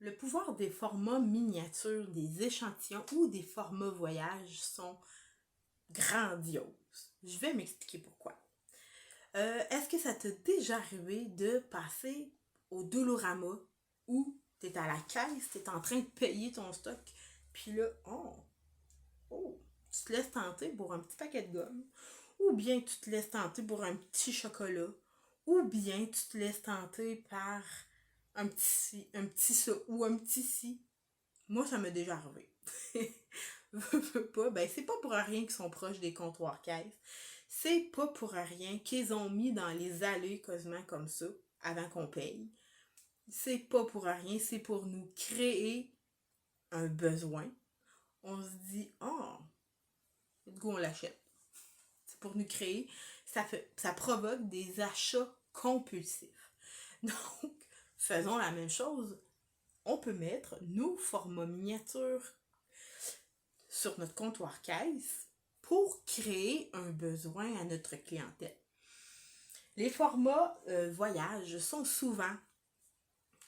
Le pouvoir des formats miniatures, des échantillons ou des formats voyage sont grandioses. Je vais m'expliquer pourquoi. Est-ce que ça t'est déjà arrivé de passer au Dolorama où tu es à la caisse, tu es en train de payer ton stock, puis là, tu te laisses tenter pour un petit paquet de gomme, ou bien tu te laisses tenter pour un petit chocolat, ou bien tu te laisses tenter par un petit ça ou un petit ci. Moi, ça m'est déjà arrivé. Veux pas, ben c'est pas pour rien qu'ils sont proches des comptoirs caisses. C'est pas pour rien qu'ils ont mis dans les allées quasiment comme ça, avant qu'on paye. C'est pas pour rien, c'est pour nous créer un besoin. On se dit, du coup on l'achète. C'est pour nous créer, ça provoque des achats compulsifs. Donc, faisons la même chose. On peut mettre nos formats miniatures sur notre comptoir caisse pour créer un besoin à notre clientèle. Les formats voyage sont souvent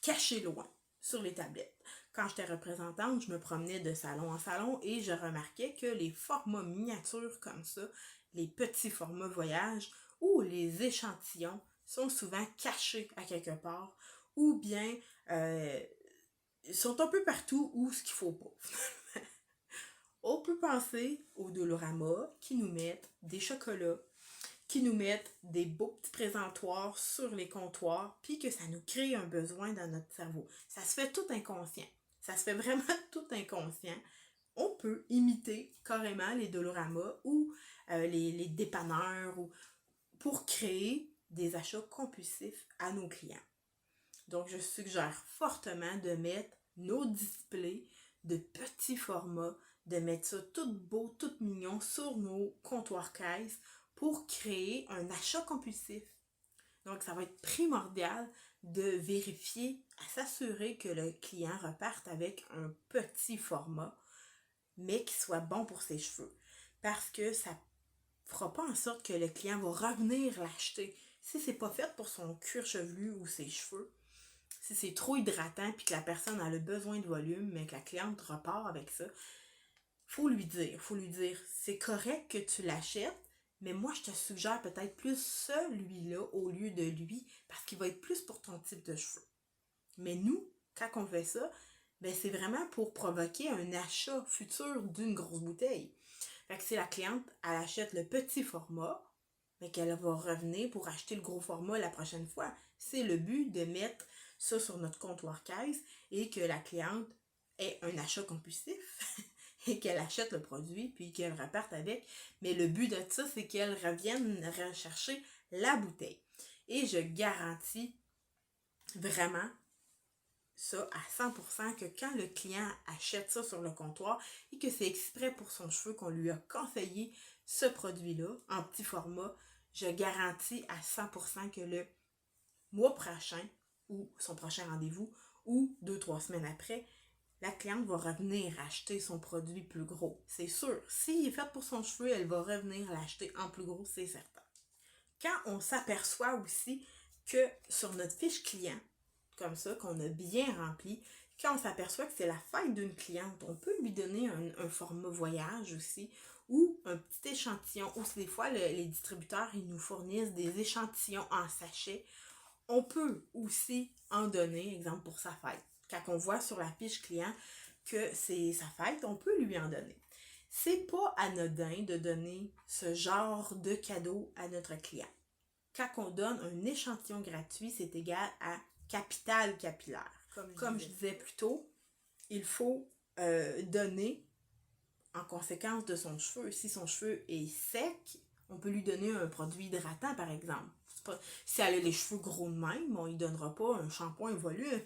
cachés loin sur les tablettes. Quand j'étais représentante, je me promenais de salon en salon et je remarquais que les formats miniatures comme ça, les petits formats voyage ou les échantillons sont souvent cachés à quelque part ou bien sont un peu partout où ce qu'il faut pas. On peut penser au Dolorama qui nous mettent des chocolats, qui nous mettent des beaux petits présentoirs sur les comptoirs, puis que ça nous crée un besoin dans notre cerveau. Ça se fait tout inconscient. Ça se fait vraiment tout inconscient. On peut imiter carrément les Dolorama ou les dépanneurs pour créer des achats compulsifs à nos clients. Donc, je suggère fortement de mettre nos displays de petits formats, de mettre ça tout beau, tout mignon sur nos comptoirs caisses pour créer un achat compulsif. Donc, ça va être primordial de vérifier, à s'assurer que le client reparte avec un petit format, mais qui soit bon pour ses cheveux. Parce que ça ne fera pas en sorte que le client va revenir l'acheter. Si c'est pas fait pour son cuir chevelu ou ses cheveux, si c'est trop hydratant puis que la personne a le besoin de volume, mais que la cliente repart avec ça, faut lui dire, c'est correct que tu l'achètes, mais moi je te suggère peut-être plus celui-là au lieu de lui, parce qu'il va être plus pour ton type de cheveux. Mais nous, quand on fait ça, ben c'est vraiment pour provoquer un achat futur d'une grosse bouteille. Fait que si la cliente, elle achète le petit format, mais qu'elle va revenir pour acheter le gros format la prochaine fois. C'est le but de mettre ça sur notre comptoir caisse et que la cliente ait un achat compulsif et qu'elle achète le produit puis qu'elle reparte avec. Mais le but de ça, c'est qu'elle revienne rechercher la bouteille. Et je garantis vraiment ça à 100% que quand le client achète ça sur le comptoir et que c'est exprès pour son cheveu qu'on lui a conseillé ce produit-là en petit format, je garantis à 100% que le mois prochain ou son prochain rendez-vous ou 2-3 semaines après, la cliente va revenir acheter son produit plus gros. C'est sûr. S'il est fait pour son cheveu, elle va revenir l'acheter en plus gros, c'est certain. Quand on s'aperçoit aussi que sur notre fiche client, comme ça, qu'on a bien rempli, quand on s'aperçoit que c'est la fête d'une cliente, on peut lui donner un format voyage aussi, ou un petit échantillon, ou des fois les distributeurs, ils nous fournissent des échantillons en sachet. On peut aussi en donner, exemple pour sa fête. Quand on voit sur la fiche client que c'est sa fête, on peut lui en donner. C'est pas anodin de donner ce genre de cadeau à notre client. Quand on donne un échantillon gratuit, c'est égal à capital capillaire. Comme je disais plus tôt, il faut donner en conséquence de son cheveu. Si son cheveu est sec, on peut lui donner un produit hydratant, par exemple. Si elle a les cheveux gros de même, on ne lui donnera pas un shampoing volume.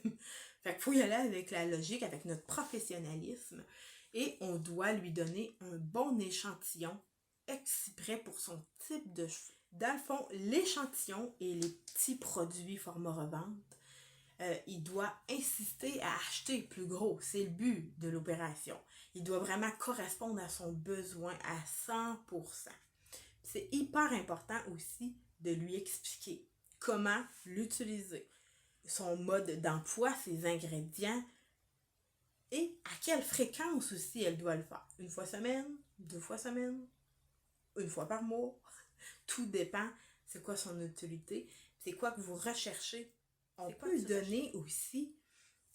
Fait qu'il faut y aller avec la logique, avec notre professionnalisme. Et on doit lui donner un bon échantillon exprès pour son type de cheveux. Dans le fond, l'échantillon et les petits produits format revente, il doit insister à acheter plus gros. C'est le but de l'opération. Il doit vraiment correspondre à son besoin à 100%. C'est hyper important aussi de lui expliquer comment l'utiliser. Son mode d'emploi, ses ingrédients, et à quelle fréquence aussi elle doit le faire. Une fois semaine, 2 fois semaine, une fois par mois. Tout dépend c'est quoi son utilité, c'est quoi que vous recherchez. On peut donner aussi,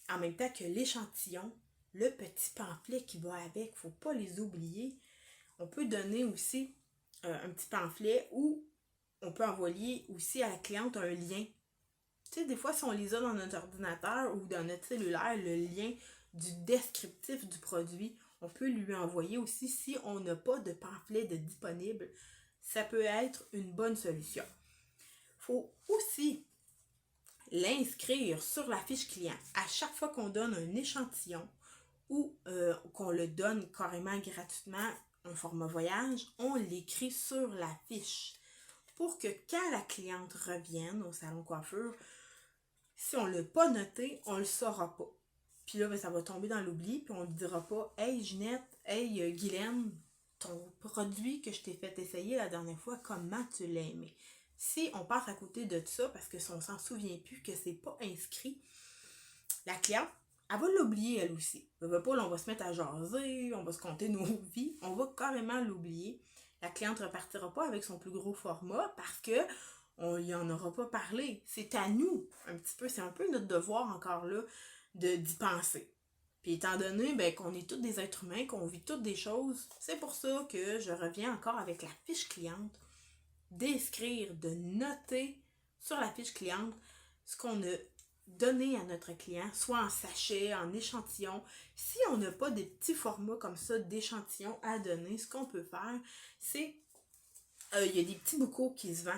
en même temps que l'échantillon, le petit pamphlet qui va avec, faut pas les oublier. On peut donner aussi un petit pamphlet où on peut envoyer aussi à la cliente un lien. Tu sais, des fois, si on les a dans notre ordinateur ou dans notre cellulaire, le lien du descriptif du produit, on peut lui envoyer aussi si on n'a pas de pamphlet de disponible. Ça peut être une bonne solution. Il faut aussi l'inscrire sur la fiche client. À chaque fois qu'on donne un échantillon ou qu'on le donne carrément gratuitement, un format voyage, on l'écrit sur la fiche pour que quand la cliente revienne au salon coiffure, si on ne l'a pas noté, on ne le saura pas. Puis là, ben, ça va tomber dans l'oubli, puis on ne dira pas « Hey Ginette, hey Guylaine, ton produit que je t'ai fait essayer la dernière fois, comment tu l'as aimé? » Si on passe à côté de ça, parce que si on s'en souvient plus, que c'est pas inscrit, la cliente, elle va l'oublier elle aussi. On va se mettre à jaser, on va se compter nos vies, on va carrément l'oublier. La cliente ne repartira pas avec son plus gros format parce que on y en aura pas parlé. C'est à nous, un petit peu, c'est un peu notre devoir encore là d'y penser. Puis étant donné qu'on est tous des êtres humains, qu'on vit toutes des choses, c'est pour ça que je reviens encore avec la fiche cliente, d'écrire, de noter sur la fiche cliente ce qu'on a donné à notre client, soit en sachet, en échantillon. Si on n'a pas des petits formats comme ça d'échantillons à donner, ce qu'on peut faire, c'est il y a des petits bocaux qui se vendent.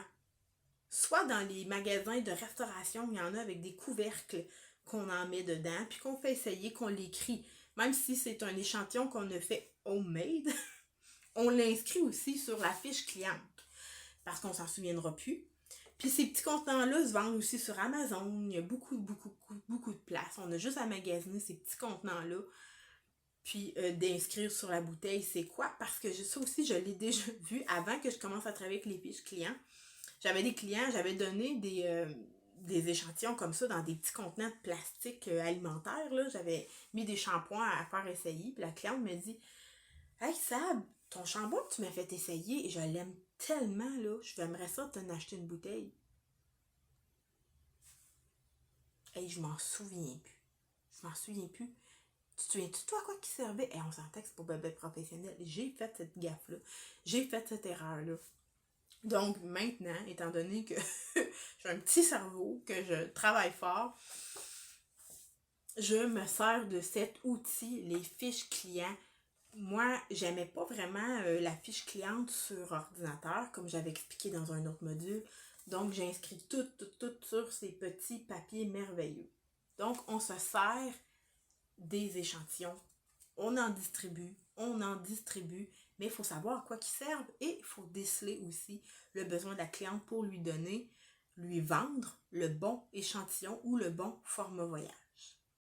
Soit dans les magasins de restauration, il y en a avec des couvercles qu'on en met dedans, puis qu'on fait essayer, qu'on l'écrit. Même si c'est un échantillon qu'on a fait homemade, on l'inscrit aussi sur la fiche cliente, parce qu'on s'en souviendra plus. Puis ces petits contenants-là se vendent aussi sur Amazon. Il y a beaucoup de place. On a juste à magasiner ces petits contenants-là. Puis d'inscrire sur la bouteille c'est quoi. Parce que ça aussi, je l'ai déjà vu avant que je commence à travailler avec les fiches clients. J'avais des clients, j'avais donné des échantillons comme ça dans des petits contenants de plastique alimentaire. Là. J'avais mis des shampoings à faire essayer. Puis la cliente me dit « Hey Sab, ton shampoing que tu m'as fait essayer, et je l'aime tellement, là, j'aimerais ça t'en acheter une bouteille. » Hey, je m'en souviens plus. Tu te souviens-tu de toi quoi qui servait? Et on s'entend que c'est pour bébé professionnel. J'ai fait cette gaffe-là. J'ai fait cette erreur-là. Donc maintenant, étant donné que j'ai un petit cerveau, que je travaille fort, je me sers de cet outil, les fiches clients. Moi, j'aimais pas vraiment la fiche cliente sur ordinateur, comme j'avais expliqué dans un autre module. Donc, j'ai inscrit tout sur ces petits papiers merveilleux. Donc, on se sert des échantillons. On en distribue, mais il faut savoir à quoi ils servent et il faut déceler aussi le besoin de la cliente pour lui vendre le bon échantillon ou le bon format voyage.